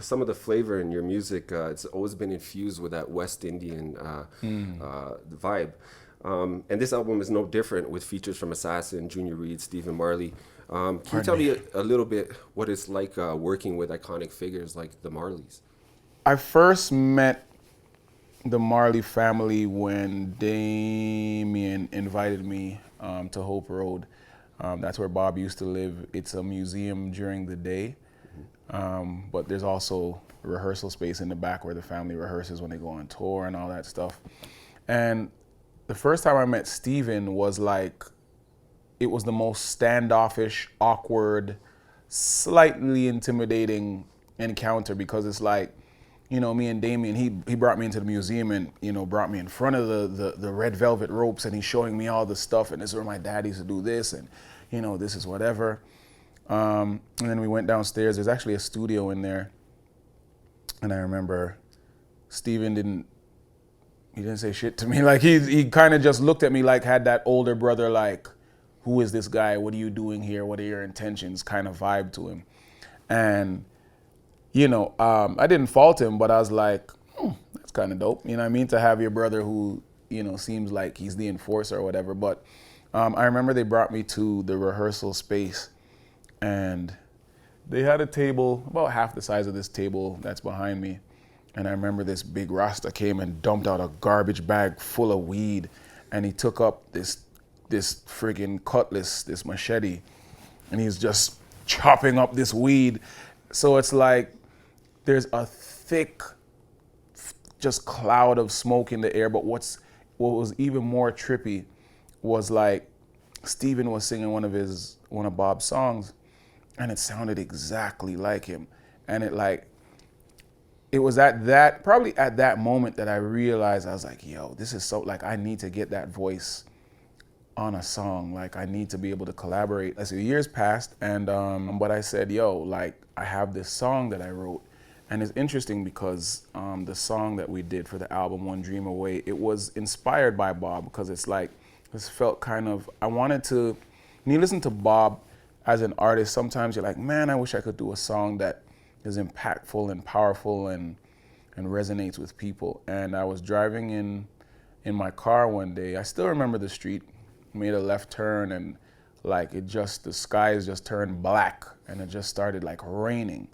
some of the flavor in your music, it's always been infused with that West Indian vibe. And this album is no different with features from Assassin, Junior Reid, Stephen Marley. Can you Pardon tell me. me a little bit what it's like working with iconic figures like the Marleys? I first met the Marley family when Damien invited me to Hope Road. That's where Bob used to live. It's a museum during the day, but there's also a rehearsal space in the back where the family rehearses when they go on tour and all that stuff. And the first time I met Steven was like, it was the most standoffish, awkward, slightly intimidating encounter because it's like, me and Damien, he brought me into the museum and, brought me in front of the red velvet ropes and he's showing me all the stuff and this is where my dad used to do this and, this is whatever. And then we went downstairs. There's actually a studio in there. And I remember Steven he didn't say shit to me. Like he kind of just looked at me like had that older brother, like, who is this guy? What are you doing here? What are your intentions? Kind of vibe to him. And, I didn't fault him, but I was like, that's kind of dope. You know what I mean? To have your brother who, seems like he's the enforcer or whatever. But I remember they brought me to the rehearsal space and they had a table about half the size of this table that's behind me. And I remember this big Rasta came and dumped out a garbage bag full of weed. And he took up this friggin' cutlass, this machete, and he's just chopping up this weed. So it's like there's a thick just cloud of smoke in the air. But what was even more trippy was like Steven was singing one of Bob's songs and it sounded exactly like him. And it was probably at that moment that I realized, I was like, yo, this is so, like, I need to get that voice on a song. Like, I need to be able to collaborate. As the years passed, and but I said, yo, like, I have this song that I wrote. And it's interesting because the song that we did for the album, One Dream Away, it was inspired by Bob because it's like, this felt kind of, I wanted to, when you listen to Bob as an artist, sometimes you're like, man, I wish I could do a song that is impactful and powerful and resonates with people. And I was driving in my car one day. I still remember the street, made a left turn and like the skies just turned black and it just started like raining.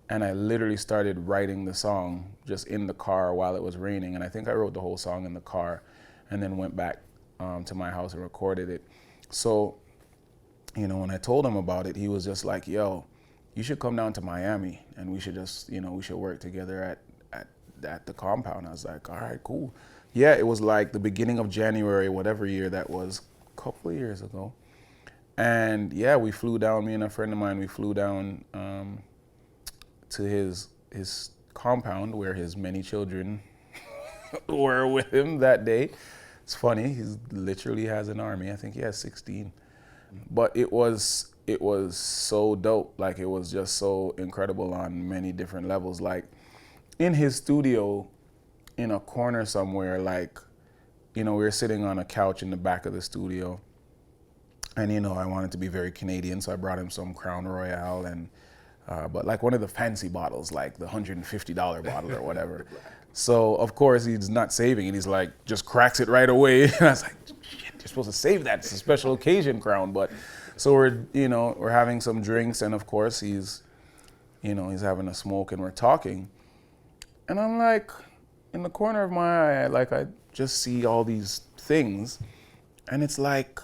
And I literally started writing the song just in the car while it was raining. And I think I wrote the whole song in the car and then went back to my house and recorded it. So, when I told him about it, he was just like, yo, you should come down to Miami and we should just, we should work together at the compound. I was like, all right, cool. Yeah, it was like the beginning of January, whatever year that was, a couple of years ago. And yeah, we flew down, me and a friend of mine, we flew down to his compound where his many children were with him that day. It's funny, he literally has an army. I think he has 16. But it was so dope. Like, it was just so incredible on many different levels. Like, in his studio, in a corner somewhere, like, we were sitting on a couch in the back of the studio. And, I wanted to be very Canadian, so I brought him some Crown Royale and but like one of the fancy bottles, like the $150 bottle or whatever. So of course he's not saving it. He's like, just cracks it right away. And I was like, shit, you're supposed to save that. It's a special occasion Crown. But so we're having some drinks, and of course he's having a smoke, and we're talking. And I'm like, in the corner of my eye, like I just see all these things, and it's like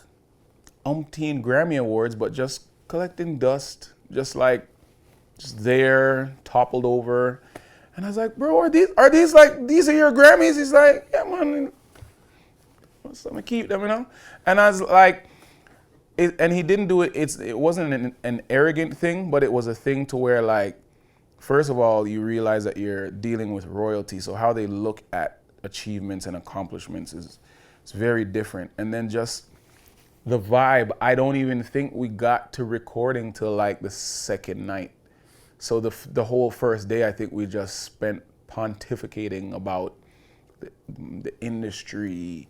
umpteen Grammy Awards, but just collecting dust, just there, toppled over. And I was like, bro, are these like, these are your Grammys? He's like, yeah, man, I'm gonna keep them, And I was like, and he didn't do it, it wasn't an arrogant thing, but it was a thing to where, like, first of all, you realize that you're dealing with royalty, so how they look at achievements and accomplishments is very different. And then just the vibe, I don't even think we got to recording till like the second night. So the whole first day, I think we just spent pontificating about the industry,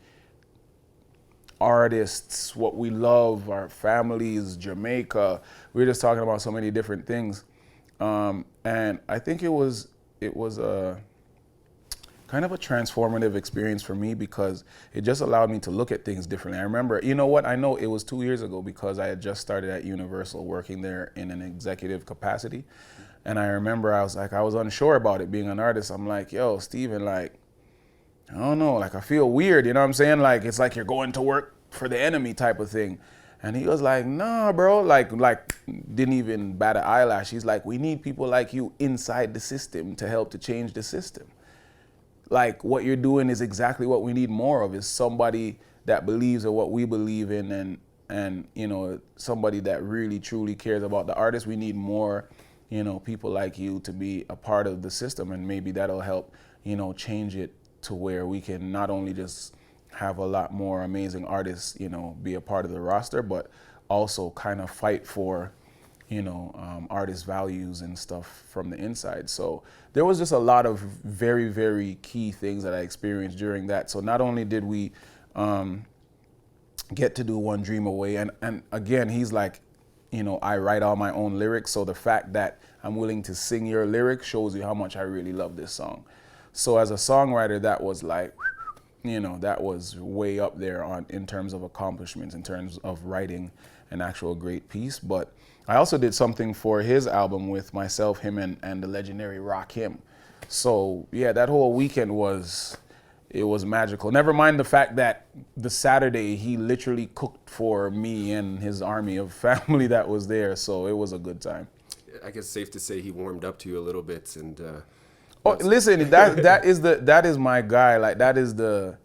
artists, what we love, our families, Jamaica. We were just talking about so many different things. And I think it was a kind of a transformative experience for me because it just allowed me to look at things differently. I remember, you know what, I know it was 2 years ago because I had just started at Universal working there in an executive capacity. And I remember I was unsure about it being an artist. I'm like, yo, Steven, like, I don't know, like I feel weird, you know what I'm saying? Like, it's like you're going to work for the enemy type of thing. And he was like, nah, bro, like didn't even bat an eyelash. He's like, we need people like you inside the system to help to change the system. Like what you're doing is exactly what we need more of, is somebody that believes in what we believe in and you know, somebody that really truly cares about the artist. We need more, you know, people like you to be a part of the system, and maybe that'll help, you know, change it to where we can not only just have a lot more amazing artists, you know, be a part of the roster, but also kind of fight for, you know, artist values and stuff from the inside. So there was just a lot of very, very key things that I experienced during that. So not only did we get to do One Dream Away, and again, he's like, you know, I write all my own lyrics. So the fact that I'm willing to sing your lyrics shows you how much I really love this song. So as a songwriter, that was like, you know, that was way up there in terms of accomplishments, in terms of writing an actual great piece. But I also did something for his album with myself, him, and the legendary Rakim. So yeah, that whole weekend was magical. Never mind the fact that the Saturday he literally cooked for me and his army of family that was there. So it was a good time. I guess it's safe to say he warmed up to you a little bit, and oh, listen, that is my guy. Like that is the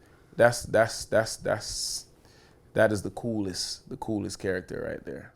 coolest character right there.